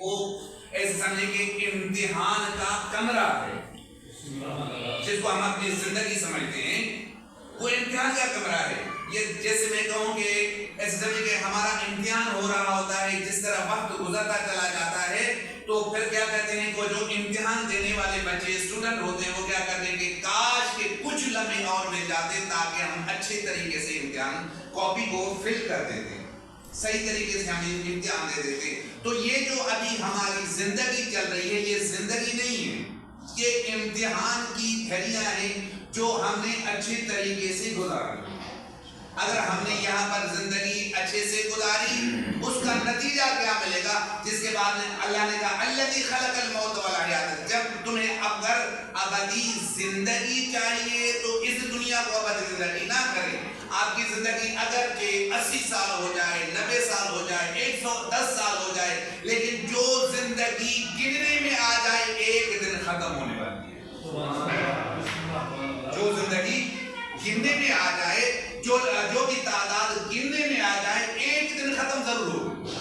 وہ ایسے سمجھے کہ امتحان کا کمرہ ہے، جس کو ہم اپنی زندگی سمجھتے ہیں، وہ امتحان کا کمرہ ہے۔ یہ جیسے میں کہوں کہ ایسے سمجھے کہ ہمارا امتحان ہو رہا ہوتا ہے، جس طرح وقت گزرتا چلا جاتا ہے تو پھر کیا کہتے ہیں کہ جو امتحان دینے والے بچے اسٹوڈنٹ ہوتے ہیں وہ کیا کرتے ہیں کہ کاش کہ کچھ لمحے اور مل جاتے تاکہ ہم اچھے طریقے سے امتحان کاپی کو فل کر دیتے، صحیح طریقے سے ہم امتحان دے دیتے۔ تو یہ جو ابھی ہماری زندگی چل رہی ہے یہ زندگی نہیں ہے، یہ امتحان کی گھڑیاں ہیں جو ہم نے اچھے طریقے سے گزاری۔ اگر ہم نے یہاں پر زندگی اچھے سے گزاری اس کا نتیجہ کیا ملے گا؟ جس کے بعد اللہ نے کہا الذی خلق الموت والحیات، جب تمہیں اگر ابدی زندگی چاہیے تو اس دنیا کو ابدی زندگی نہ کریں۔ آپ کی زندگی اگرچہ 80 سال ہو جائے، 90 سال ہو جائے، 110 سال ہو جائے، لیکن جو زندگی گننے میں آ جائے ایک دن ختم ہونے والی ہے۔ جو زندگی گننے میں آ جائے، جو کی تعداد گننے میں آ جائے، ایک دن ختم ضرور ہوگی۔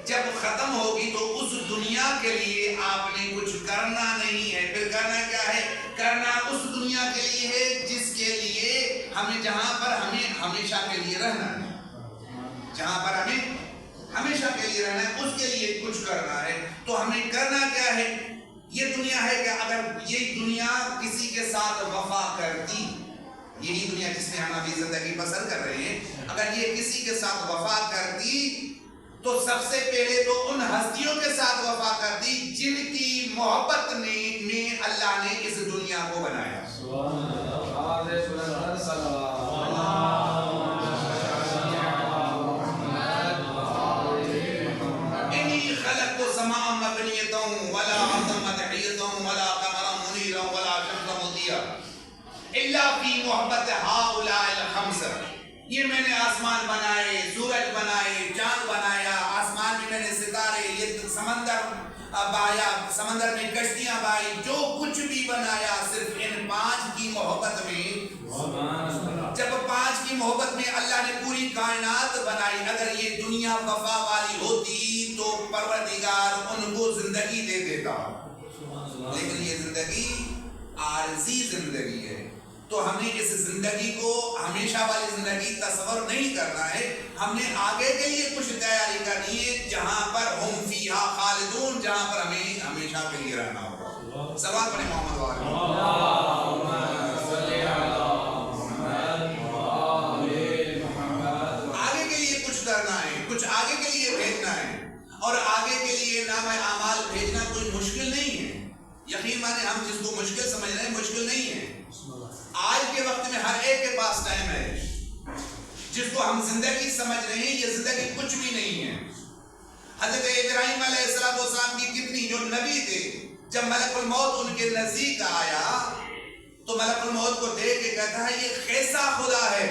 جب ختم ہوگی تو اس دنیا کے لیے آپ نے کچھ کرنا نہیں ہے۔ پھر کرنا کیا ہے؟ کرنا اس دنیا کے لیے ہے جس کے لیے ہمیں، جہاں پر ہمیں ہمیشہ کے لیے رہنا ہے، جہاں پر ہمیں ہمیشہ کے لیے رہنا ہے اس کے لیے کچھ کرنا ہے۔ تو ہمیں کرنا کیا ہے؟ یہ دنیا ہے کہ اگر یہ دنیا کسی کے ساتھ وفا کرتی، یہی دنیا جس میں ہم ابھی زندگی بسر کر رہے ہیں، اگر یہ کسی کے ساتھ وفا کرتی تو سب سے پہلے تو ان ہستیوں کے ساتھ وفا کرتی جن کی محبت میں اللہ نے اس دنیا کو بنایا۔ انی خلقت السماء مبنیۃ ولا ارضا مدحیۃ ولا قمرا منیرا ولا شمسا مضیٰ الا فی محبت ہؤلاء الخمسہ۔ یہ میں نے آسمان بنائے، سورج بنائے، چاند بنایا، آسمان میں نے ستارے، یہ سمندر بایا، سمندر میں کشتیاں بائی، جو کچھ بھی بنایا صرف ان 5 کی محبت میں۔ جب 5 کی محبت میں اللہ نے پوری کائنات بنائی، اگر یہ دنیا وفا والی ہوتی تو پروردگار ان کو زندگی دے دیتا، لیکن یہ زندگی عارضی زندگی ہے۔ تو ہم نے اس زندگی کو ہمیشہ والی زندگی تصور نہیں کرنا ہے، ہم نے آگے کے لیے کچھ تیاری کرنی ہے جہاں پر ہم فیہا خالدون، جہاں پر ہمیں ہمیشہ کے لیے رہنا ہوگا۔ سوال پڑھیں محمد آگے کے لیے کچھ کرنا ہے، کچھ آگے کے لیے بھیجنا ہے، اور آگے کے لیے نامہ اعمال بھیجنا کوئی مشکل نہیں ہے۔ یقین مانے ہم جس کو مشکل سمجھ رہے ہیں مشکل نہیں ہے۔ آج کے وقت میں ہر ایک کے پاس ٹائم ہے، جس کو ہم زندگی سمجھ رہے ہیں یہ زندگی کچھ بھی نہیں ہے۔ حضرت ابراہیم علیہ السلام کی کتنی جو نبی تھے، جب ملک الموت ان کے نزدیک آیا تو ملک الموت کو دیکھ کے کہتا ہے یہ کیسا خدا ہے؟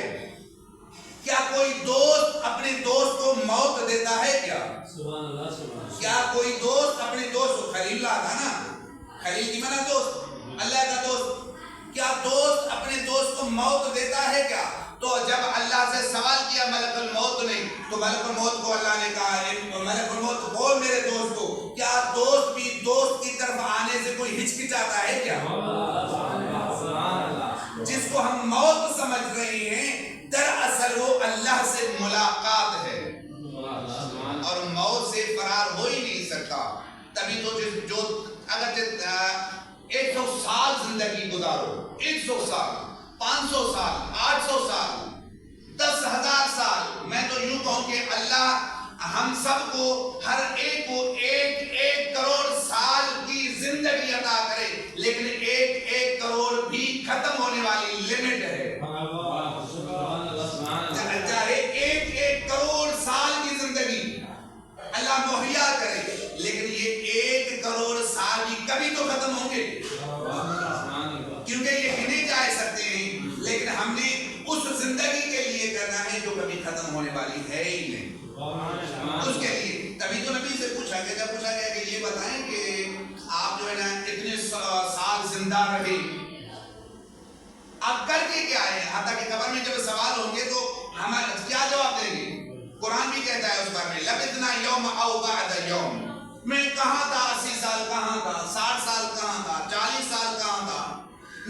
کیا کوئی دوست اپنے دوست کو موت دیتا ہے کیا؟ کیا کوئی دوست اپنے دوست کو، خلیل اللہ تھا نا، خلیل کی معنی دوست، اللہ کا دوست، کیا دوست اپنے دوست کو موت دیتا ہے کیا؟ تو جب اللہ سے سوال کیا ملک الموت نے تو ملک الموت کو اللہ نے کہا ملک الموت بول میرے دوست کو، کیا دوست بھی دوست کی طرف آنے سے کوئی ہچکچاتا ہے کیا؟ جس کو ہم موت سمجھ رہے ہیں دراصل وہ اللہ سے ملاقات ہے، اور موت سے فرار ہو ہی نہیں سکتا۔ تبھی تو جو اگر 100 سال زندگی گزارو، 100 سال، 500 سال، 800 سال، 10,000 سال، میں تو یوں کہوں کہ اللہ ہم سب کو ہر ایک کو 1 کروڑ سال کی زندگی عطا کرے، لیکن 1 کروڑ بھی ختم ہونے والی لمٹ ہے۔ چاہے 1 کروڑ سال کی زندگی اللہ مہیا کرے، لیکن یہ 1 کروڑ سال بھی کبھی تو ختم ہوں گے، کیونکہ یہ گنے جا سکتے ہیں، لیکن ہم نے اس زندگی کے لیے کرنا ہے جو کبھی ختم ہونے والی ہے ہی نہیں۔ اس کے لیے تبھی تو نبی سے پوچھا گیا، جب پوچھا گیا کہ یہ بتائیں کہ آپ جو ہے نا اتنے سال زندہ رہے، آپ کر کے کیا ہے؟ حتیٰ کہ قبر میں جب سوال ہوں گے تو ہم کیا جواب دیں گے؟ قرآن بھی کہتا ہے اس بارے میں لبثنا یوم او بعد یوم، میں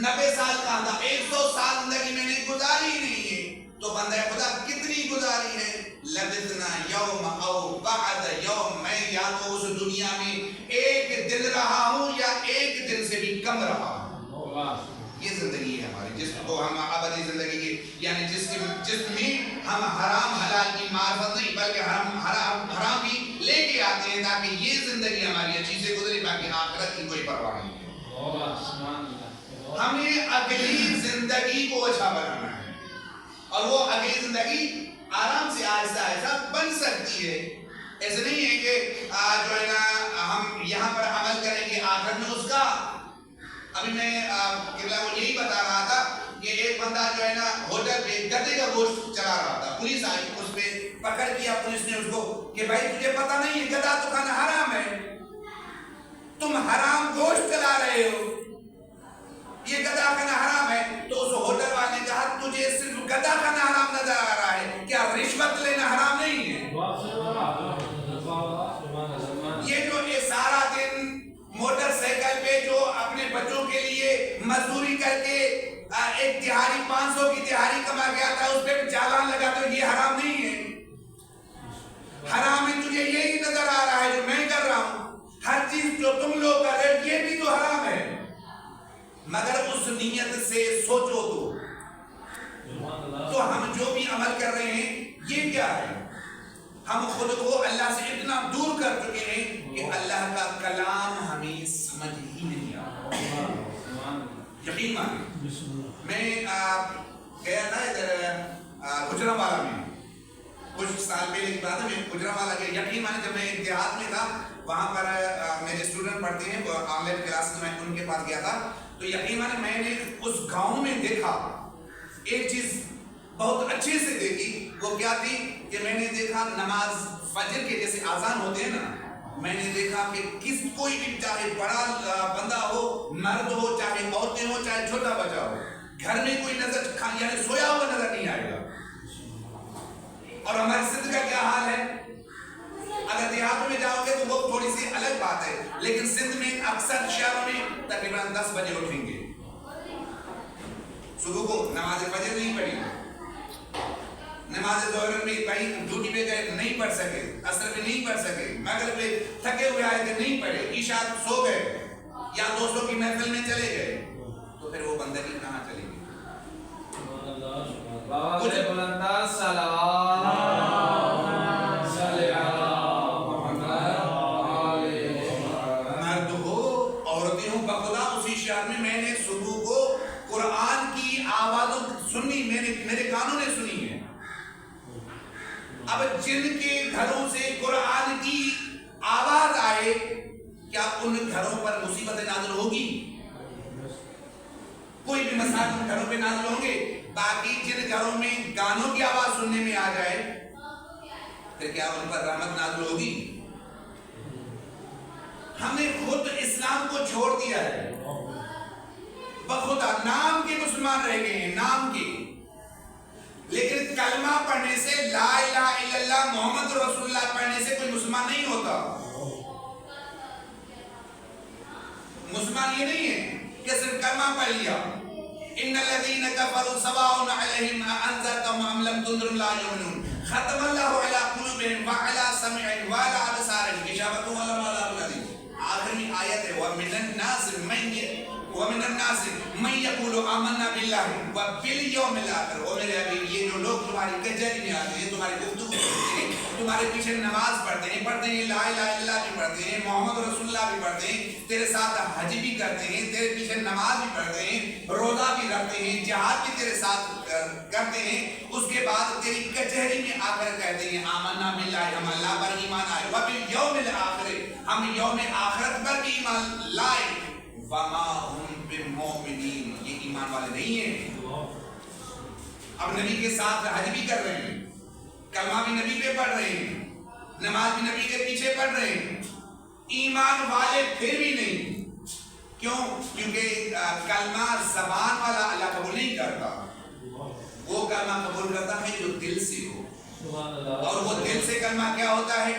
90 سال کا تھا، 100 سال زندگی میں نے گزاری نہیں ہے، تو بندہ خدا کتنی گزاری ہے؟ لبثنا یوم او بعد یوم، میں یا تو اس دنیا میں ایک دن رہا ہوں یا ایک دن سے بھی کم رہا ہوں۔ یہ زندگی ہے ہماری، جس کو ہم ابدی زندگی کی، یعنی جس میں ہم حرام حلال کی معرفت نہیں بلکہ حرام بھی لے کے آتے ہیں تاکہ یہ زندگی ہماری اچھی سے گزرے، باقی آخرت کی کوئی پرواہ نہیں ہے۔ ہمیں اگلی زندگی کو اچھا بنانا ہے، اور وہ اگلی زندگی آرام سے آہستہ آہستہ بن سکتی ہے۔ ایسے نہیں ہے کہ جو ہے نا ہم یہاں پر عمل کریں گے آخرت میں اس کا۔ ابھی میں قبلہ کو یہی بتا رہا تھا کہ ایک بندہ جو ہے نا ہوٹل پہ گدے کا گوشت چلا رہا تھا، پولیس آئی، اس پہ پکڑ کیا پولیس نے اس کو کہ بھائی تجھے پتہ نہیں ہے گدا تو کھانا حرام ہے، تم حرام گوشت چلا رہے ہو، یہ گدا کھانا حرام ہے۔ تو اس ہوٹل والے نے کہا تجھے صرف گدا کھانا حرام نظر آ رہا ہے، کیا رشوت لینا حرام نہیں ہے؟ یہ جو یہ سارا دن موٹر سائیکل پہ جو اپنے بچوں کے لیے مزدوری کر کے ایک دہاڑی 500 کی دہاڑی کما گیا تھا، اس پہ چالان لگا، تو یہ حرام نہیں ہے؟ حرام ہے تجھے یہی نظر آ رہا ہے جو میں کر رہا ہوں، ہر چیز جو تم لوگ کر رہے ہو یہ بھی تو حرام ہے، مگر اس نیت سے سوچو تو ہم جو بھی عمل کر رہے ہیں یہ کیا ہے؟ ہم خود کو اللہ سے اتنا دور کر چکے ہیں کہ اللہ کا کلام ہمیں سمجھ ہی نہیں آتا۔ یقین مانیں، میں گیا تھا ادھر گجرانوالہ میں، کچھ سال پہلے کی بات ہے، میں گجرانوالہ گیا۔ یقین مانیں جب میں ایک دیہات میں تھا، وہاں پر میرے اسٹوڈنٹ پڑھتے ہیں، آن لائن کلاس میں ان کے پاس گیا تھا، تو یقین مانیں میں نے اس گاؤں میں دیکھا ایک چیز بہت اچھے سے دیکھی۔ وہ کیا تھی کہ میں نے دیکھا نماز فجر کے جیسے آذان ہوتے ہیں نا، میں نے دیکھا کہ کوئی بھی چاہے بڑا بندہ ہو، مرد ہو، چاہے عورتیں ہو، چاہے چھوٹا بچہ ہو، گھر میں کوئی نظر یعنی سویا ہوا نظر نہیں آئے گا۔ اور ہمارے سندھ کا کیا حال ہے؟ اگر دیہاتوں میں جاؤ گے تو وہ تھوڑی سی الگ بات ہے، لیکن سندھ میں اکثر شہروں میں تقریباً 10 بجے اٹھیں گے، صبح کو نماز فجر نہیں پڑھی، نماز ظہر میں کہیں ڈیوٹی پہ گئے نہیں پڑھ سکے، عصر میں نہیں پڑھ سکے، مغرب پہ تھکے ہوئے آئے تھے نہیں پڑھے، عشاء سو گئے یا دوستوں کی محفل میں چلے گئے، تو پھر وہ بندگی کہاں چلے گی؟ مرد ہو عورتیں ہوں، بخدا اسی شہر میں میں نے صبح کو قرآن کی آوازوں سنی، میرے کانوں نے سنی ہے۔ اب جن کے گھروں سے قرآن کی آواز آئے، کیا ان گھروں پر مصیبت نازل ہوگی؟ کوئی بھی مسائل ان گھروں پہ نازل ہوں گے؟ باقی جن گھروں میں گانوں کی آواز سننے میں آ جائے پھر کیا ان پر رحمت نازل ہوگی؟ ہم نے خود اسلام کو چھوڑ دیا ہے، بخدا نام کے مسلمان رہ گئے ہیں، نام کے، لیکن کلمہ پڑھنے سے، لا الہ الا اللہ محمد رسول اللہ پڑھنے سے کوئی مسلمان نہیں ہوتا۔ مسلمان یہ نہیں ہے کہ صرف کلمہ پڑھ لیا، ان الذین کفروا سواء علیہم انذرتهم ام لم تنذرهم لا یؤمنون، ختم اللہ علی قلوبہم وعلی سمعہم وعلی ابصارہم غشاوۃ ولہم عذاب الیم۔ آخری آیت ہے وَمِنَ النَّاسِ مَن يَقُولُ آمَنَّا بِاللَّهِ وَبِالْيَوْمِ الْآخِرِ۔ او میرے حبیب، یہ جو لوگ تمہاری کچہری میں آتے ہیں، تمہاری گفتگو کرتے ہیں، تمہارے پیچھے نماز پڑھتے ہیں، لا الہ الا اللہ بھی پڑھتے ہیں، محمد رسول اللہ بھی پڑھتے ہیں، تیرے ساتھ حج بھی کرتے ہیں، تیرے پیچھے نماز بھی پڑھتے ہیں، روزہ بھی رکھتے ہیں، جہاد بھی تیرے ساتھ کرتے ہیں، اس کے بعد تیری کچہری میں آ کر کہتے ہیں آمنا باللہ، ہم اللہ پر ایمان آئے، وبالیوم الآخر، ہم یوم آخرت پر بھی ایمان لائے، وما ہم بمؤمنین، یہ ایمان والے نہیں ہیں۔ اب نبی کے ساتھ حج بھی کر رہے ہیں، کلمہ بھی نبی پہ پڑھ رہے ہیں، نماز بھی نبی کے پیچھے پڑھ رہے ہیں، ایمان والے پھر بھی نہیں۔ کیوں؟ کیونکہ کلمہ زبان والا اللہ قبول نہیں کرتا، وہ کلمہ قبول کرتا ہے جو دل سے ہو، اور وہ دل سے کلمہ کیا ہوتا ہے؟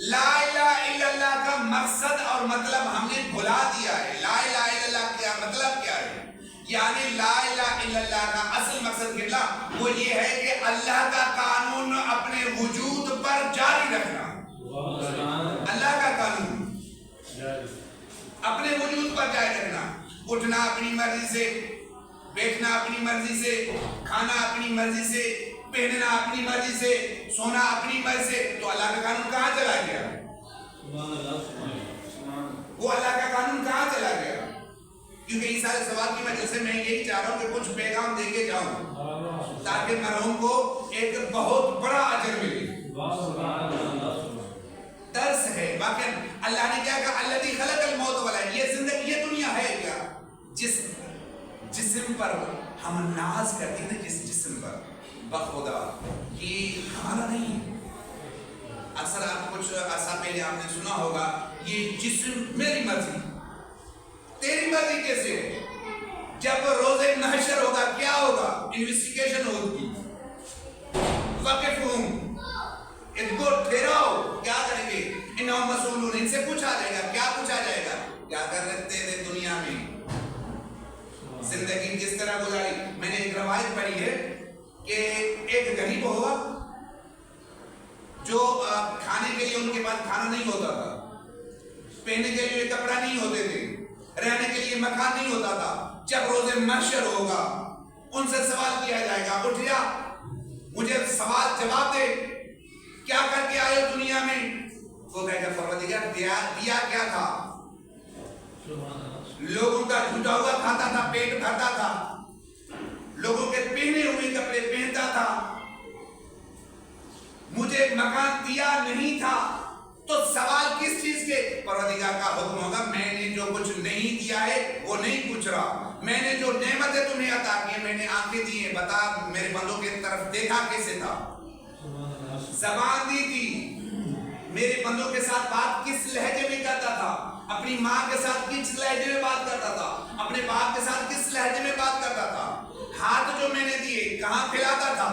لا الہ الا اللہ کا مقصد اور مطلب ہم نے بھلا دیا ہے۔ لا الہ الا اللہ کا مطلب کیا ہے؟ یعنی لا الہ الا اللہ کا اصل مقصد قبلہ وہ یہ ہے کہ اللہ کا قانون اپنے وجود پر جاری رکھنا. اللہ کا قانون اپنے وجود پر جاری رکھنا. اٹھنا اپنی مرضی سے، بیٹھنا اپنی مرضی سے، کھانا اپنی مرضی سے، پہننا اپنی مرضی سے، سونا اپنی مرضی سے. تو اللہ کا قانون کہاں چلا گیا؟ وہ اللہ کا قانون کہاں چلا گیا؟ کیونکہ اس سارے سوال کی وجہ سے میں یہی چاہ رہا ہوں کہ کچھ پیغام دے کے جاؤں تاکہ مرحوم کو ایک بہت بڑا اجر ملے. درس ہے واقعا. اللہ نے کیا کہا؟ الذی خلق الموت والحیاۃ. یہ زندگی، یہ دنیا ہے کیا؟ جسم پر ہم ناز کرتے ہیں، جس جسم پر بخدا یہ ہمارا نہیں. اکثر آپ کچھ عرصہ پہلے آپ نے سنا ہوگا یہ جسم میری مرضی. تیری مرضی کیسے ہے؟ جب روز محشر ہوگا کیا ہوگا؟ انویسٹیگیشن ہوگی. وقف ہوں ان کو ٹھہراؤ، کیا کریں گے؟ انہم مسئولون، ان سے پوچھا جائے گا. کیا پوچھا جائے گا؟ کیا کر رہتے تھے دنیا میں، زندگی کس طرح گزاری. میں نے ایک روایت پڑھی ہے کہ ایک غریب ہوگا جو کھانے کے لیے ان کے پاس کھانا نہیں ہوتا تھا، پہننے کے لیے کپڑا نہیں ہوتے تھے، رہنے کے لیے مکان نہیں ہوتا تھا. جب روز محشر ہوگا ان سے سوال کیا جائے گا، اٹھ جا مجھے سوال جواب دے، کیا کر کے آئے دنیا میں؟ وہ کہے گا پروردگار دیا کیا تھا؟ لوگوں کا جھوٹا ہوا کھاتا تھا، پیٹ بھرتا تھا، لوگوں کے پہنے ہوئے کپڑے پہنتا تھا، مجھے مکان دیا نہیں تھا. تو سوال کس چیز کے؟ پروردگار کا حکم ہوگا میں نے جو کچھ نہیں دیا ہے وہ نہیں پوچھ رہا. میں نے جو نعمتیں تمہیں عطا کی، میں نے آنکھیں دی ہیں، بتا میرے بندوں کی طرف دیکھا کیسے تھا، زبان دی تھی، میرے بندوں کے ساتھ بات کس لہجے میں کرتا تھا، اپنی ماں کے ساتھ کس لہجے میں بات کرتا تھا، اپنے باپ کے ساتھ کس لہجے میں بات کرتا تھا، ہاتھ جو میں نے دیے کہاں پھیلاتا تھا.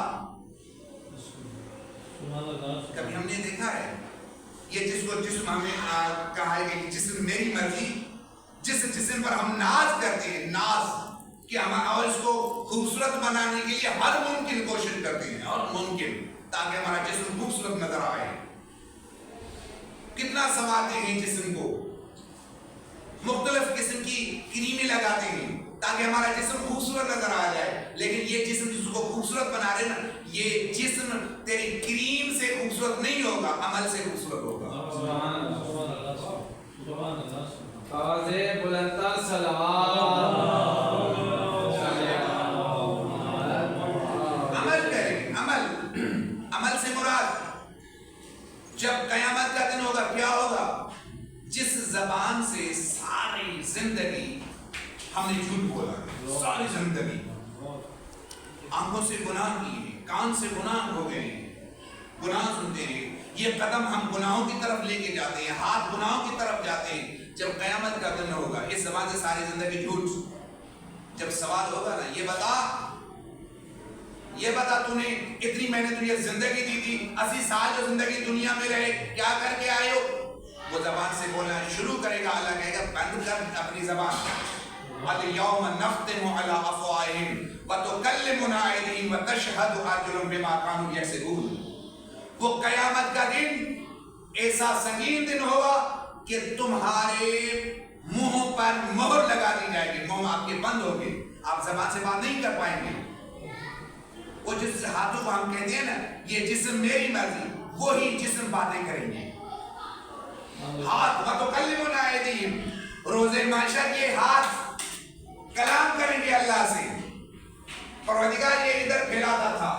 کبھی ہم نے دیکھا ہے یہ جس کو جسم ہمیں کہا ہے کہ جسم میری مرضی، جس جسم پر ہم ناز کرتے ہیں، ناز کہ ہم اور اس کو خوبصورت بنانے کے لیے ہر ممکن کوشش کرتے ہیں، اور ممکن تاکہ ہمارا جسم خوبصورت نظر آئے. کتنا سنوارتے ہیں جسم کو، مختلف قسم کی کریمیں لگاتے ہیں تاکہ ہمارا جسم خوبصورت نظر آ جائے. لیکن یہ جسم جس کو خوبصورت بنا رہے نا، یہ جسم تیری کریم سے خوبصورت نہیں ہوگا، عمل سے خوبصورت ہوگا. بلندتر صلوات. عمل کریں، عمل سے مراد جب قیامت کا دن ہوگا کیا ہوگا؟ جس زبان سے ساری زندگی ہم نے جھوٹ بولا، ساری زندگی آنکھوں سے گناہ کیے، کان سے گناہ ہو گئے، گناہ سنتے ہیں، یہ قدم ہم گناہوں کی طرف لے کے جاتے ہیں، ہاتھ گناہوں کی طرف جاتے ہیں. جب قیامت کا دن ہوگا اس زبان سے ساری زندگی جھوٹ. جب سوال ہوگا نا یہ بتا تو نے اتنی میں نے تجھے زندگی دی تھی، 80 سال جو زندگی دنیا میں رہے کیا کر کے آئے ہو؟ وہ زبان سے بولنا شروع کرے گا. اللہ کہے گا بند کر اپنی زبان. اليوم نختم على افواههم وتكلمنا ايديهم وتشهد ارجلهم بما كانوا يكسبون. وہ قیامت کا دن ایسا سنگین دن ہوگا کہ تمہارے منہ پر مہر لگا دی جائے گی، منہ آپ کے بند ہوگے، آپ زبان سے بات نہیں کر پائیں گے. وہ جس ہاتھوں کو ہم کہتے ہیں نا یہ جسم میری مرضی، وہی جسم باتیں کریں گے. ہاتھ وتکلمنا ایدیہم، روز محشر یہ ہاتھ کلام کریں گے اللہ سے. پروردگار یہ ادھر پھیلاتا تھا،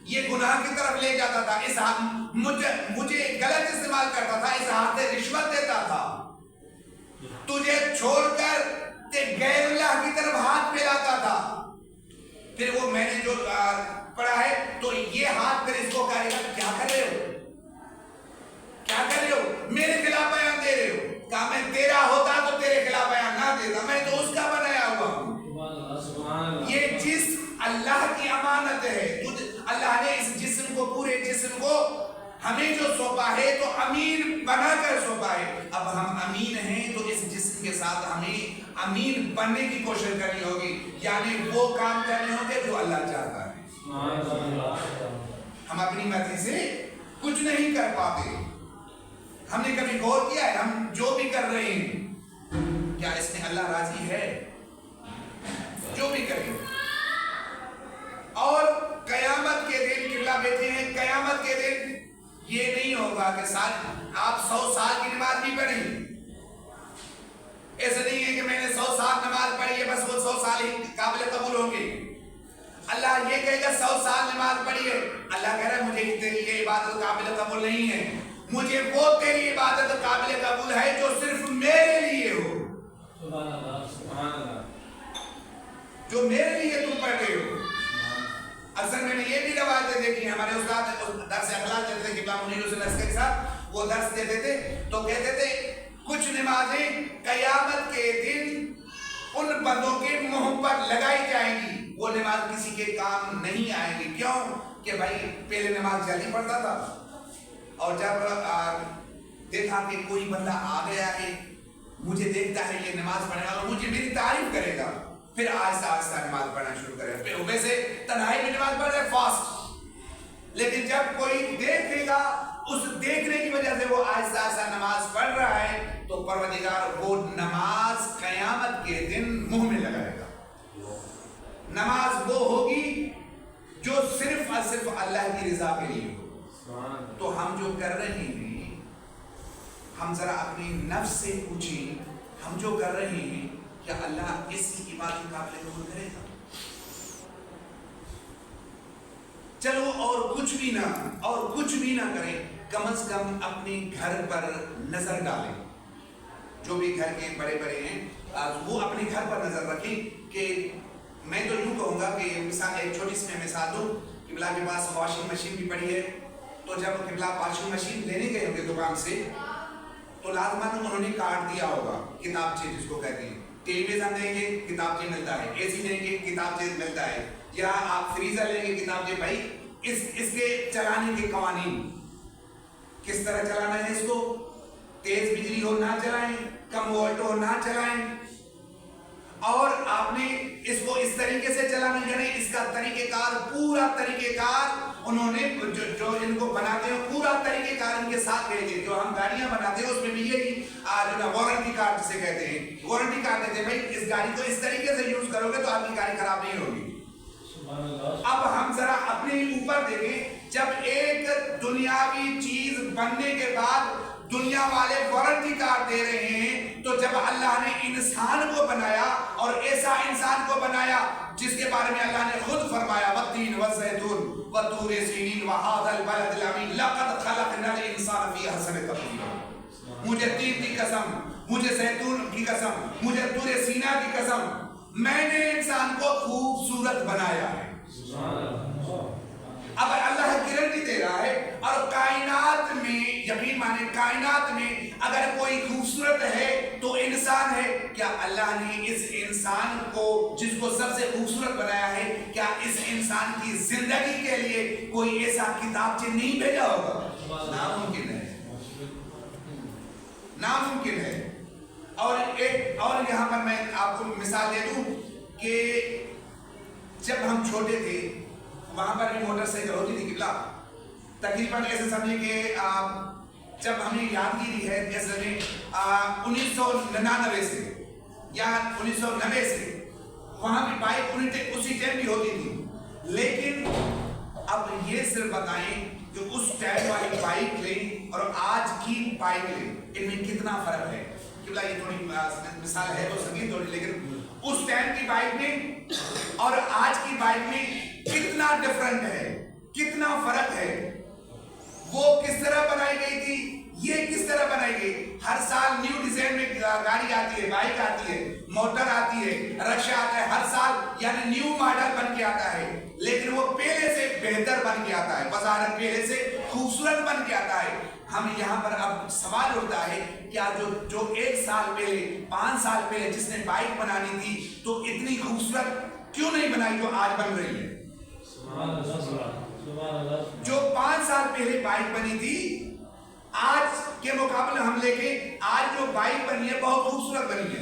یہ گناہ کی طرف لے جاتا تھا، اس ہاتھ مجھے غلط استعمال کرتا تھا، اس ہاتھ سے رشوت دیتا تھا، تجھے چھوڑ کر غیر اللہ کی طرف ہاتھ پھیلاتا تھا. پھر وہ میں نے جو پڑھا ہے تو یہ ہاتھ پھر اس کو کہے گا کیا کر رہے ہو، کیا کر رہے ہو، میرے خلاف بیان دے رہے ہو. کہا میں تیرا ہوتا تو تیرے خلاف بیان نہ دیتا، میں تو اس کا بنایا ہوا ہوں. یہ جسم اللہ کی امانت ہے. اللہ نے اس جسم کو، پورے جسم کو ہمیں جو سونپا ہے تو امین بنا کر سونپا ہے. اب ہم امین ہیں تو اس جسم کے ساتھ ہمیں امین بننے کی کوشش کرنی ہوگی، یعنی وہ کام کرنے ہوں گے جو اللہ چاہتا ہے۔ ہم اپنی مرضی سے کچھ نہیں کر پاتے۔ ہم نے کبھی غور کیا ہے ہم جو بھی کر رہے ہیں کیا اس میں اللہ راضی ہے؟ جو بھی کریں۔ اور قیامت کے دن قبلہ بیٹھے ہیں، قیامت کے دن یہ نہیں ہوگا کہ آپ 100 سال کی نماز بھی پڑھیں۔ ایسا نہیں ہے کہ میں نے 100 سال نماز پڑھی ہے بس وہ 100 سال ہی قابل قبول ہوں گے۔ اللہ یہ کہے گا 100 سال نماز پڑھی ہے، اللہ کہہ رہا ہے مجھے تیری یہ عبادت قابل قبول نہیں ہے، مجھے وہ تیری عبادت قابل قبول ہے جو صرف میرے لیے ہو، جو میرے لیے تم پڑھ رہے ہو۔ اکثر میں نے یہ بھی روایتیں دیکھی ہیں، ہمارے استاد درس اخلاق دیتے تھے قبلہ منیر حسین عسکری صاحب، وہ درس دیتے تھے تو کہتے تھے کچھ نمازیں قیامت کے دن ان بندوں کے منہ پر لگائی جائیں گی، وہ نماز کسی کے کام نہیں آئیں گی۔ کیوں؟ کہ بھائی پہلے نماز جلدی پڑھتا تھا اور جب دیکھا کہ کوئی بندہ آ گیا ہے، مجھے دیکھتا ہے یہ نماز پڑھنے والا، مجھے میری تعریف کرے گا، پھر آہستہ آہستہ نماز پڑھنا شروع کرے گا۔ پھر ویسے تنہائی میں نماز پڑھ رہے فاسٹ، لیکن جب کوئی دیکھے گا اس دیکھنے کی وجہ سے وہ آہستہ آہستہ نماز پڑھ رہا ہے تو پروردگار وہ نماز قیامت کے دن منہ میں لگائے گا۔ نماز وہ ہوگی جو صرف اور صرف اللہ کی رضا کے لیے ہو۔ تو ہم جو کر رہے ہیں، ہم ذرا اپنی نفس سے پوچھیں، ہم جو کر رہے ہیں کیا اللہ اس کی عبادت قابل قبول کرے گا؟ چلو اور کچھ بھی نہ کریں، کم از کم اپنے گھر پر نظر ڈالیں۔ جو بھی گھر کے بڑے بڑے ہیں وہ اپنے گھر پر نظر رکھیں۔ کہ میں تو یوں کہوں گا کہ مثال ایک چھوٹی سی میں مثال دوں، قبلہ کے پاس واشنگ مشین بھی پڑی ہے، تو جب قبلہ واشنگ مشین لینے گئے ہوں گے دکان سے تو لازماً انہوں نے کارڈ دیا ہوگا، کتابچے جس کو کہتے ہیں، ٹیلی ویژن لیں گے کتابچے ملتا ہے، اے سی لیں گے کتابچے ملتا ہے، یا آپ فریزر لیں گے کتابچے، بھائی اس کے چلانے کے قوانین، کس طرح چلانا ہے، اس کو تیز بجلی ہو نہ چلائیں، کم وولٹ ہو نہ چلائیں، اور آپ نے اس کو اس طریقے سے چلانا، یعنی اس کا طریقہ کار، پورا طریقہ کار انہوں نے جو ان کو بناتے ہیں پورا طریقہ کار ان کے ساتھ بھیجے۔ جو ہم گاڑیاں بناتے ہیں اس میں بھی یہی وارنٹی کارڈ جسے کہتے ہیں، وارنٹی کارڈ دیتے ہیں، بھائی اس گاڑی کو اس طریقے سے یوز کرو گے تو آپ کی گاڑی خراب نہیں ہوگی۔ اب ہم ذرا اپنے اوپر دیکھیں، جب ایک دنیاوی چیز بننے کے بعد دنیا والے وارنٹی کارڈ دے رہے ہیں، تو جب اللہ نے انسان کو بنایا اور ایسا انسان کو بنایا جس کے بارے میں اللہ نے خود فرمایا والتین والزیتون والطور سینین وہذا البلد الامین لقد خلقنا الانسان فی احسن تقویم۔ مجھے تین کی قسم، مجھے زیتون کی قسم، مجھے طور سینا کی قسم، میں نے انسان کو خوبصورت بنایا ہے۔ اب اللہ گارنٹی دے رہا ہے، اور کائنات میں یقین مانے کائنات میں اگر کوئی خوبصورت ہے تو انسان ہے۔ کیا اللہ نے اس انسان کو جس کو سب سے خوبصورت بنایا ہے، کیا اس انسان کی زندگی کے لیے کوئی ایسا کتابچہ نہیں بھیجا ہوگا؟ ناممکن ہے، ناممکن ہے۔ اور یہاں پر میں آپ کو مثال دے دوں کہ جب ہم چھوٹے تھے وہاں پر بھی موٹر سائیکل ہوتی تھی قبلہ، تقریباً ایسے سمجھے کہ جب ہمیں یادگیری ہے جیسے 1999 سے یا 1990 سے وہاں بھی بائک اسی ٹائم بھی ہوتی تھی، لیکن اب یہ صرف بتائیں کہ اس ٹائم والی بائک لیں اور آج کی بائک لیں، ان میں کتنا فرق ہے؟ قبلہ یہ تھوڑی مثال ہے تو سنگین تھوڑی، لیکن اس ٹائم کی بائک میں اور آج کی بائک میں کتنا ڈفرنٹ ہے، کتنا فرق ہے۔ وہ کس طرح بنائی گئی تھی، یہ کس طرح بنائی گئی؟ ہر سال نیو ڈیزائن میں گاڑی آتی ہے، بائک آتی ہے، موٹر آتی ہے، رکشہ آتا ہے، ہر سال یعنی نیو ماڈل بن کے آتا ہے، لیکن وہ پہلے سے بہتر بن کے آتا ہے، بظاہر پہلے سے خوبصورت بن کے آتا ہے۔ ہم یہاں پر اب سوال اٹھتا ہے، کیا جو 1 سال پہلے 5 سال پہلے جس نے بائک بنانی تھی تو اتنی خوبصورت کیوں نہیں بنائی جو آج بن رہی ہے؟ جو 5 سال پہلے بائک بنی تھی آج کے مقابلے ہم لے کے آج جو بائک بنی ہے بہت خوبصورت بنی ہے۔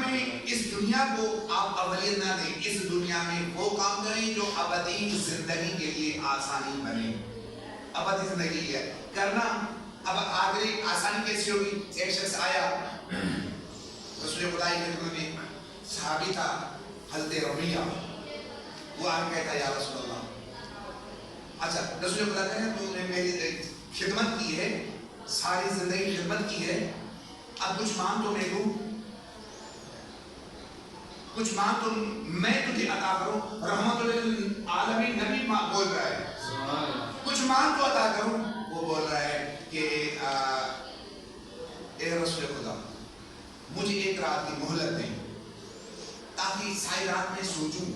میں اس دنیا کو آپ اولیت نہ دیں، اس دنیا میں وہ کام کریں جو ابدی زندگی کے لیے آسانی بنے. ابدی زندگی ہے کرنا. اب آخری آسانی کیسی ہوگی؟ ایک شخص آیا رسول خدا کی خدمت میں، صحابی تھا حضرت ربیہ. وہ آ کے کہتا یا رسول اللہ، اچھا رسول خدا کہتے ہیں تم نے میری خدمت کی ہے، ساری زندگی خدمت کی ہے، اب کچھ مانگ تو میں دوں، کچھ مانگ تو میں تجھے عطا کروں. رحمت للعالمین نبی بول رہا ہے، کچھ مانگ تو عطا کروں. وہ بول رہا ہے کہ اے رسول خدا مجھے ایک رات کی مہلت دیں تاکہ ساری رات میں سوچوں.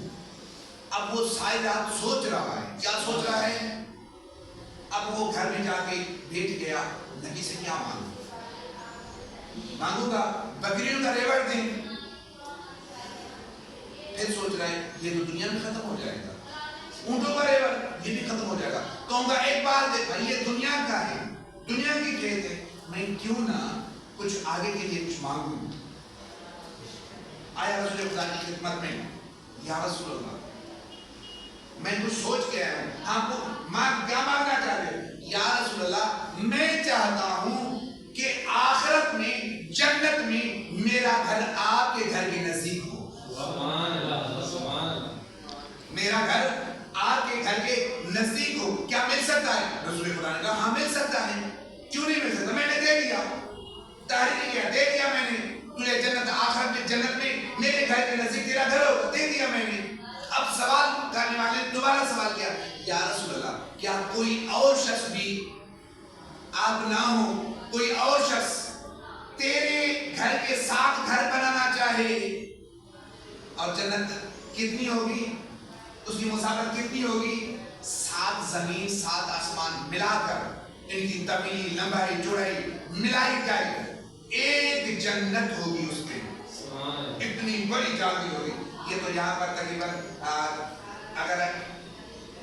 اب وہ ساری رات سوچ رہا ہے. کیا سوچ رہا ہے؟ اب وہ گھر میں جا کے بیٹھ گیا، نبی سے کیا مانگوں گا؟ بکریوں کا ریوڑ دیں. پھر سوچ رہا ہے یہ تو دنیا میں ختم ہو جائے گا، اونٹوں کا ریوڑ یہ بھی ختم ہو جائے گا. کہوں گا ایک بار دیکھ بھائی یہ دنیا کا ہے، دنیا کی کھیت ہے، میں کیوں نہ کچھ آگے کے لیے کچھ مانگوں. آیا رسول خدا کی خدمت میں، یا رسول اللہ میں کچھ سوچ کے آیا ہوں، آپ کو کیا مانگنا چاہتے ہیں؟ یا رسول اللہ میں چاہتا ہوں کہ آخرت میں جنت میں میرا گھر آپ کے گھر کے نزدیک ہو. میرا گھر آپ کے گھر کے نزدیک ہو. کیا مل سکتا ہے؟ رسول خدا نے کہا ہاں مل سکتا ہے. کیوں نہیں مل سکتا؟ میں نے دے دیا، تحریر کیا دے دیا میں نے تجھے. جنت آخرت میں جنت میں میرے گھر کے نزدیک تیرا گھر ہو، دے دیا میں نے. اب سوال کرنے والے نے دوبارہ سوال کیا، یا رسول اللہ کیا کوئی اور شخص بھی آپ نہ ہو، کوئی اور شخص تیرے گھر کے ساتھ گھر بنانا چاہے؟ اور جنت کتنی ہوگی؟ اس کی مسافت کتنی ہوگی؟ 7 زمین 7 آسمان ملا کر ان کی طویل لمبائی چوڑائی ملائی جائے ایک جنت ہوگی. اس میں اتنی بڑی جاتی ہوگی. یہ تو یہاں پر تقریباً اگر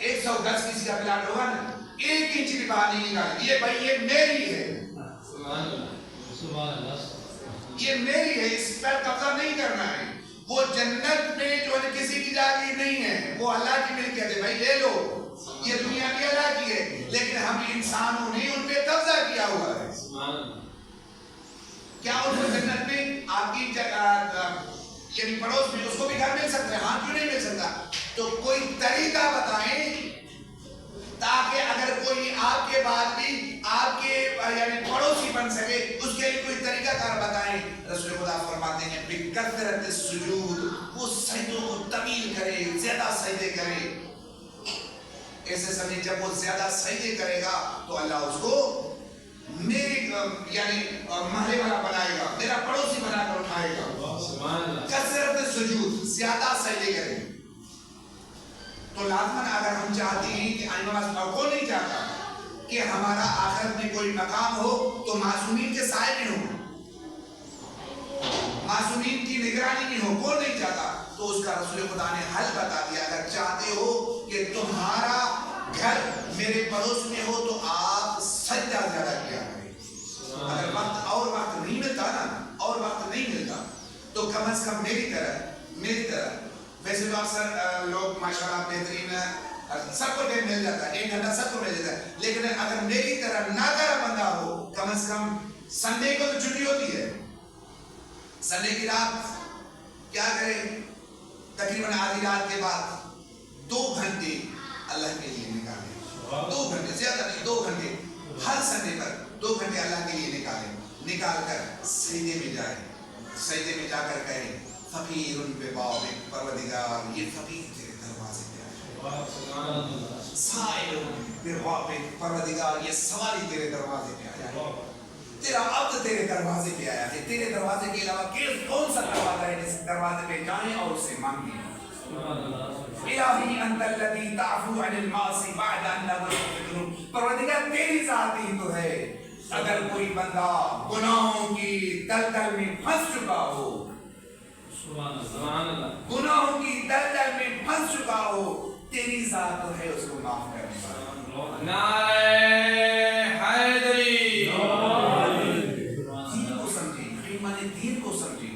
100 گز کسی کا پلاٹ ہوگا نا، 1 انچ بھی باہر نہیں نکالے. یہ بھائی یہ میری ہے، یہ میری ہے، اس پر قبضہ نہیں کرنا ہے. وہ جنت میں جو ہے کسی کی جاگیر نہیں ہے، وہ اللہ کی ملکیت ہے. بھائی لے لو، یہ دنیا بھی اللہ کی ہے، لیکن ہم انسانوں نے ان پہ قبضہ کیا ہوا ہے. کیا اس کو جنت میں آپ کی یعنی پڑوس میں اس کو بھی گھر مل سکتا ہے؟ ہاں کیوں نہیں مل سکتا؟ تو کوئی طریقہ بتائیں تاکہ اگر کوئی آپ کے بعد بھی آپ کے یعنی پڑوسی بن سکے، اس کے لیے کوئی طریقہ کار بتائیں. رسول خدا فرماتے ہیں بکثرت السجود، وہ سجدوں کو طویل کرے، زیادہ سجدے کرے. ایسے سمجھے جب وہ زیادہ سجدے کرے گا تو اللہ اس کو میری یعنی محلے والا بنائے گا، میرا پڑوسی بنا کر اٹھائے گا. کثرت سجود، زیادہ سجدے کرے. تو لازماً اگر ہم چاہتے ہیں کہ وہ نہیں چاہتا کہ ہمارا آخرت میں کوئی مقام ہو تو معصومین کے سائے میں ہو، معصومین کی نگرانی میں ہو. کون نہیں چاہتا؟ تو اس کا رسول خدا نے حل بتا دیا. اگر چاہتے ہو کہ تمہارا گھر میرے پڑوس میں ہو تو آپ سجدہ زیادہ کیا کریں. اگر وقت اور وقت نہیں ملتا نا، اور وقت نہیں ملتا تو کم از کم میری طرح ویسے تو اکثر لوگ ماشاءاللہ بہترین سب کو ٹائم مل جاتا ہے، 1 گھنٹہ سب کو مل جاتا ہے، لیکن اگر میری طرح ناکارہ بندہ ہو کم از کم سنڈے کو تو چھٹی ہوتی ہے، سنڈے کی رات کیا کرے؟ تقریباً آدھی رات کے بعد 2 گھنٹے اللہ کے لیے نکالیں. 2 گھنٹے، زیادہ نہیں، 2 گھنٹے ہر سنڈے پر 2 گھنٹے اللہ کے لیے نکال کر سجدے میں جائیں. سجدے میں جا کر کہیں فقیر بباب پروردگار، یہ فقیر تیرے دروازے پہ آیا، سائل بباب پروردگار، یہ سوالی تیرے دروازے پہ آیا، تیرا عبد تیرے دروازے پہ آیا ہے. تیرے دروازے کے علاوہ کون سا دروازہ ہے جس دروازے پہ جائیں اور اس سے مانگیں؟ الہی انت الذی تعفو عن المعاصی بعد ان نظر. پروردگار تیری ذات ہی تو ہے. اگر کوئی بندہ گناہوں کی دلدل میں پھنس چکا ہو، گناہوں کی دلدل میں پھنس چکا ہو، تیری ذات تو ہے اس کو معاف کرنے والا. نعرہ حیدری، دین کو سمجھیں، ایمان دین کو سمجھیں.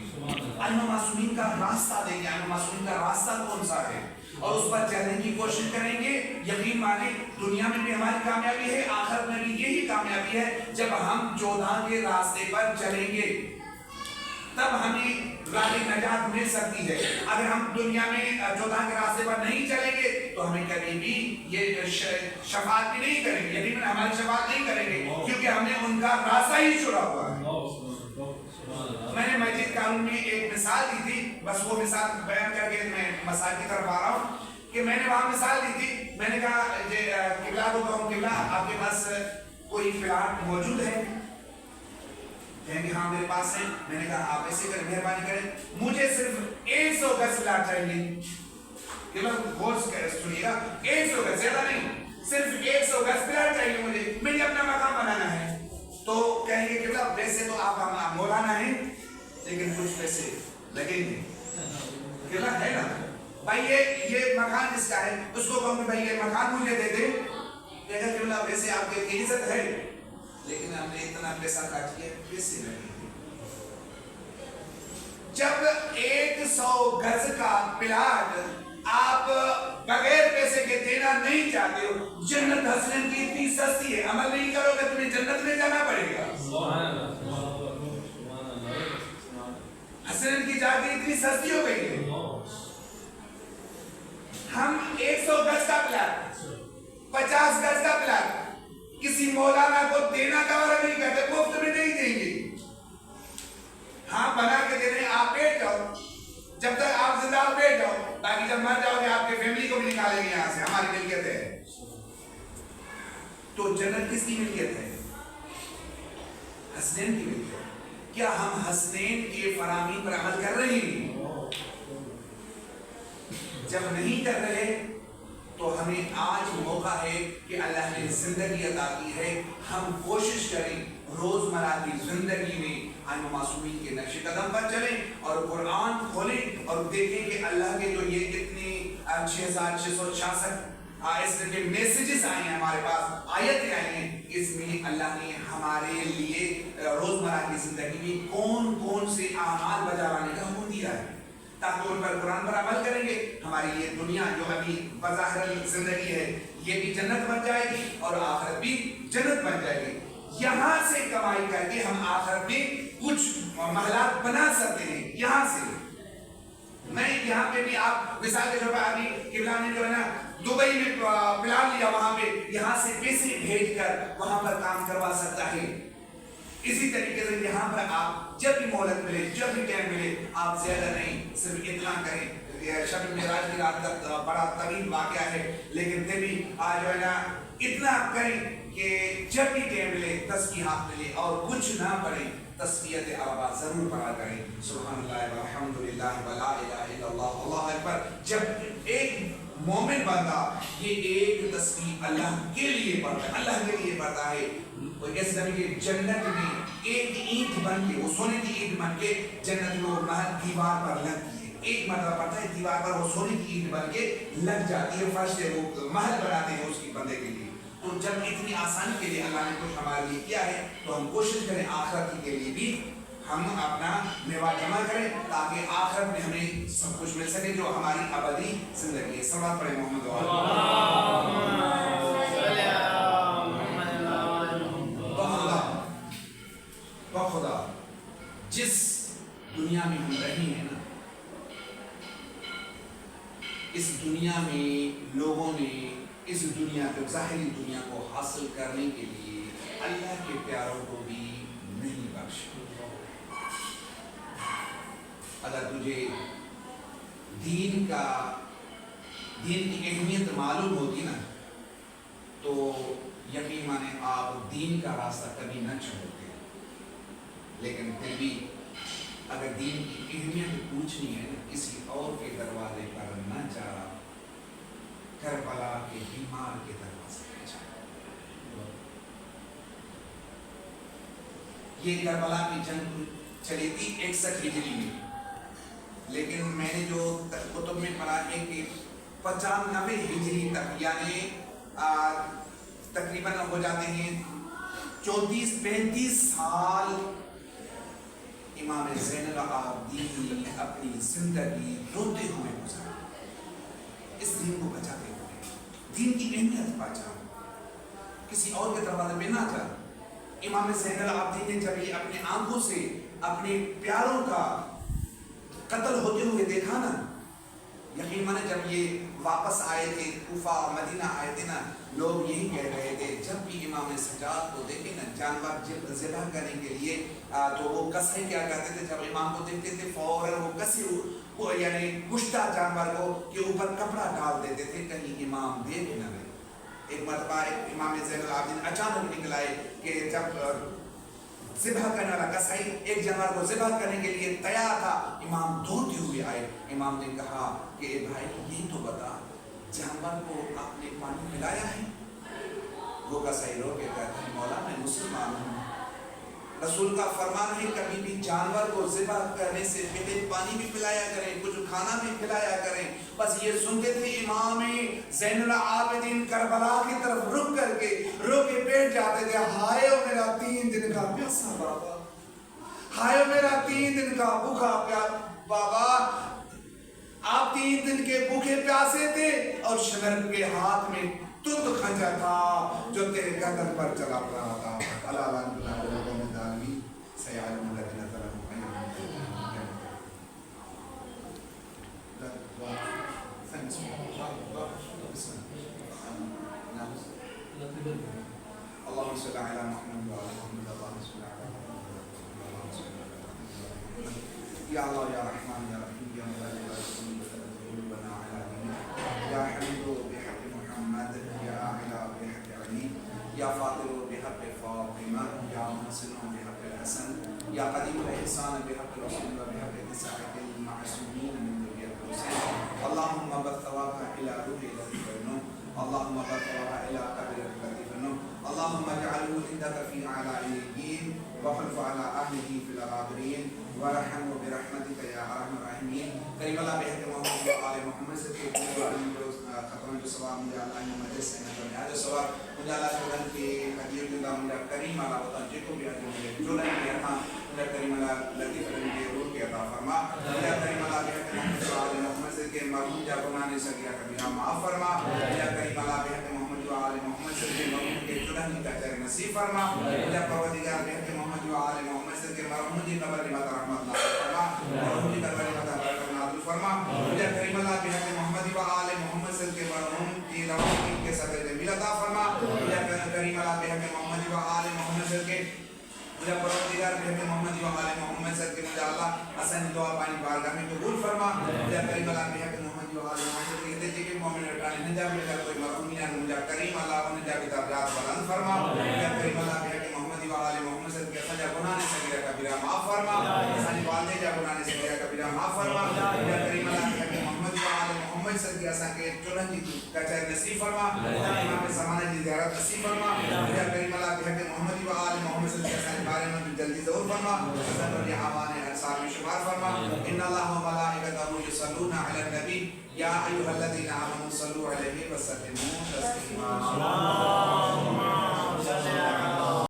راستہ دیں گے، ہمیں معصومین کا راستہ کون سا ہے اور اس پر چلنے کی کوشش کریں گے. یقین مانیں دنیا میں بھی ہماری کامیابی ہے، آخرت میں بھی یہی کامیابی ہے. جب ہم چودھا کے راستے پر چلیں گے تب ہمیں راہ نجات مل سکتی ہے. اگر ہم دنیا میں چودھا کے راستے پر نہیں چلیں گے تو ہمیں کبھی بھی یہ شفاعت بھی نہیں کریں گے، یقین ہماری شفاعت نہیں کریں گے، کیونکہ ہم نے ان کا راستہ ہی چھوڑا ہوا ہے. میں نے مسجد قانون میں ایک مثال دی تھی، بس وہ مثال بیان کر کے میں مسائل کی طرف آ رہا ہوں کہ میں نے وہاں مثال دی تھی. میں نے کہا قبلہ کو کہوں قبلہ آپ کے پاس کوئی پلاٹ موجود ہے؟ کہیں گے ہاں میرے پاس ہے. میں نے کہا آپ ایسے کریں، مہربانی کریں مجھے صرف 100 گز پلاٹ چاہیے. قبلہ غور سے سنیے گا، 100 گز، زیادہ نہیں، صرف 100 گز پلاٹ چاہیے مجھے اپنا مکان بنانا ہے. تو کہیں گے قبلہ ویسے تو آپ مولانا ہیں لیکن کچھ پیسے لگیں گے. قبلہ ہے نا بھائی یہ مکان کس کا ہے؟ اس کو کہوں گے بھائی یہ مکان مجھے دے دے. کہے قبلہ ویسے آپ کی عزت ہے لیکن ہم نے اتنا پیسہ خرچ کیا، پیسے لگیں گے. جب 100 گز کا پلاٹ آپ بغیر پیسے کے دینا نہیں چاہتے ہو، جنت حسنین کی اتنی سستی ہے، عمل نہیں کرو گے تمہیں جنت میں جانا پڑے گا. حسنین کی جاگہ اتنی سستی ہو گئی ہے. ہم 100 گز کا پلاٹ، 50 گز کا پلاٹ کسی مولانا کو دینا کا وعدہ نہیں کرتے، مفت میں نہیں دیں گے. ہاں بنا کے دے رہے ہیں، آپ بیٹھ جاؤ، جب تک آپ زندہ ہو بیٹھ جاؤ، تاکہ جب مر جاؤ گے آپ کے فیملی کو بھی نکالیں گے یہاں سے. ہماری ملکیت ہے. تو جنت کس کی ملکیت ہے؟ حسنین کی ملکیت. کیا ہم حسنین کے فرامین پر عمل کر رہے ہیں؟ جب نہیں کر رہے تو ہمیں آج موقع ہے کہ اللہ نے زندگی عطا کی ہے، ہم کوشش کریں روزمرہ کی زندگی میں ہم معصومین کے نقش قدم پر چلیں اور قرآن کھولیں اور دیکھیں کہ اللہ کے جو یہ اتنی 6666 اس کے میسیجز آئے ہیں ہمارے پاس، آیتیں آئی ہیں، اس میں اللہ نے ہمارے لیے روزمرہ کی زندگی میں کون کون سے اعمال بجا لانے کا حکم دیا ہے، تاکہ ان پر قرآن پر عمل کریں گے ہماری یہ دنیا جو ابھی بظاہر زندگی ہے یہ بھی جنت بن جائے گی اور آخرت بھی جنت بن جائے گی. یہاں سے کمائی کر کے ہم آخرت میں کچھ محلات بنا سکتے ہیں. یہاں سے میں یہاں پہ بھی آپ مثال کے طور پر ابھی قبلہ نے جو ہے نا دبئی میں پلان لیا، وہاں پہ یہاں سے پیسے بھیج کر وہاں پر کام کروا سکتا ہے. اسی طریقے سے یہاں پر آپ جب بھی مہلت ملے، جب بھی ٹائم ملے، آپ زیادہ نہیں صرف اتنا کریں. شب معراج کی رات کا بڑا طویل واقعہ ہے لیکن پھر بھی آج جو ہے نا اتنا کریں کہ جب بھی ٹائم ملے تسبیحات ملے اور کچھ نہ پڑھیں، تسبیحات اربع ضرور پڑھا کریں. سبحان اللہ والحمد للہ ولا الہ الا اللہ، اللہ اکبر. جب ایک مومن بندہ یہ ایک تسبیح اللہ کے لیے پڑھتا ہے، اللہ کے لیے پڑھتا ہے، اس نبی کے جنت میں ایک اینٹ بن کے، وہ سونے کی اینٹ بن کے جنت میں وہ محل دیوار پر لگتی ہے. ایک مرتبہ پڑھتا ہے دیوار پر وہ سونے کی اینٹ بن کے لگ جاتی ہے، فرش سے وہ محل بناتے ہیں اس کی بندے کے لیے. تو جب اتنی آسانی کے لیے اللہ نے کچھ ہمارے لیے کیا ہے تو ہم کوشش کریں آخرت کے لیے بھی ہم اپنا میوہ جمع کریں تاکہ آخرت میں ہمیں سب کچھ مل سکے جو ہماری ابدی زندگی ہے. صلوات پڑھیں محمد خدا. جس دنیا میں ہم رہے ہیں نا، اس دنیا میں لوگوں نے اس دنیا کو، ظاہری دنیا کو حاصل کرنے کے لیے اللہ کے پیاروں کو بھی نہیں بخشا. اگر تجھے دین کی اہمیت معلوم ہوتی نا تو یقین مانے آپ دین کا راستہ کبھی نہ چھوڑتے. لیکن پھر بھی اگر دین کی اہمیت پوچھنی ہے کسی اور کے دروازے پر نہ جا، کربلا کے بیمار کے دروازے پر جا. یہ کربلا کی جنگ چلی تھی 61 ہجری میں، لیکن میں نے جو کتب میں پڑھا ہے کہ 95 ہجری تک، یعنی تقریباً ہو جاتے ہیں 34-35 سال امام زین العابدین نے اپنی زندگی روتے ہوئے گزاری، اس دین کو بچاتے ہوئے، دین کی اہمیت پہچان، کسی اور کے دروازے پہ نہ جا۔ امام زین العابدین نے جب یہ اپنے آنکھوں سے اپنے پیاروں کا قتل ہوتے ہوئے دیکھا نا، یقین مانے جب یہ واپس آئے تھے کوفہ اور مدینہ آئے تھے نا، لوگ یہی کہہ رہے تھے جب بھی امام سجاد کو دیکھیں نا جانور ذبح کرنے کے لیے تو وہ کسے کیا کرتے تھے، جب امام کو دیکھتے تھے فوراً وہ کسے وہ یعنی کشتہ جانور کو کے اوپر کپڑا ڈال دیتے تھے کہیں امام دیکھ نہ لے۔ ایک مرتبہ ایک امام زین العابدین اچانک نکل آئے کہ جب ذبح کرنے والا کسائی ایک جانور کو ذبح کرنے کے لیے تیار تھا، امام دوڑتے ہوئے آئے۔ امام نے کہا کہ اے بھائی یہ تو بتا جانور کو آپ نے پانی پلایا ہے؟ وہ کسائی رو کے کہتا ہے مولا میں مسلمان ہوں، رسول کا فرمان ہے کبھی بھی جانور کو ذبح کرنے سے پہلے پانی بھی پلایا کریں، کچھ کھانا بھی کھلایا کریں۔ بس یہ سنتے تھے امام زین العابدین کربلا کی طرف رک کر کے رو کے بیٹھ جاتے تھے، ہائے او میرا 3 دن کا پیاسا بابا، ہائے او میرا 3 دن کا بھوکا بابا۔ آپ 3 دن کے بھوکے پیاسے تھے اور شنر کے ہاتھ میں تند خنجر تھا جو تیرے گردن پر چلا رہا تھا۔ اللہ اللہ اللهم صل على محمد وعلى محمد، اللهم صل على محمد يا الله يا رحمن يا رحيم يا مالك يا رحيم قلوبنا على دينك يا حميد بحق محمد يا أعلى بحق علي يا فاضل بحق فاطمة يا محسن بحق الحسن يا قديم الإحسان بحق رسول الله بحق نساء المعصومين من ذرية الحسين اللهم بث ثوابها إلى روح الذي بينهم اللهم بث ثوابها إلى قبر الذي بينهم اللهم اجعله عندك في أعلى عليين وخلف على أهله في الغابرين ورحمه برحمتك يا أرحم الراحمين كريم الله بحق محمد وآل محمد صلی اللہ علیہ وسلم ختم جو سواب مجھے اللہ نے مجھے سے نجات سواب مجھے اللہ سبحانہ کی حدیث اللہ مجھے کریم اللہ وطن جے کو بھی آج مجھے جو نہیں کیا تھا مجھے کریم اللہ لطیف علی کے روح کے عطا فرما مجھے کریم اللہ بحق محمد وآل محمد صلی کے مرحوم جا گناہ نے سکیا کبیرہ معاف فرما مجھے کریم اللہ بحق محمد وآل محمد صلی کے مرحوم کے جلہنی کا چہر نصیب فرما مجھے پروردگار بحق محمد وآل محمد صلی کے مرحوم جی قبر نعمت رحمت اللہ فرما مرحوم جی قبر نعمت برکت نازل فرما مجھے کریم اللہ بحق محمد وآل محمد صلی کے مرحوم کی روحانی کے صدر جمیل عطا فرما مجھے کریم اللہ بحق محمد وآل محمد صلی کے مجھے پروردگار بحق محمد وآل محمد صلی کے مجھے اللہ حسن دعا پانی بارگاہ میں قبول فرما مجھے کریم اللہ بحق محمد وآل محمد صلی کے دیکھے مومن اٹھانے نجا بھی اگر کوئی مرحومین مجھے کریم اللہ نجا کی درجات بلند فرما مجھے کریم اللہ بحق محمد وآل محمد صلی کے سجا گناہ نے سگیرہ کبیرہ معاف فرما سانی والدے جا گناہ نے سگیرہ کبیرہ معاف فرما مجھے کریم اللہ بحق محمد وآل محمد صلی کے اساں کے چنن جی کا چہر نصیب فرما امام زمانہ جی زیارت نصیب فرما مجھے کریم اللہ بحق محمد وآل محمد صلی کے اساں بارے میں جلدی ظہور فرما حسن و اعوان انصار میں شمار فرما ان اللہ و ملائکتہ یصلون علی النبی یا ایھا الذین آمنوا صلوا علیہ وسلموا تسلیما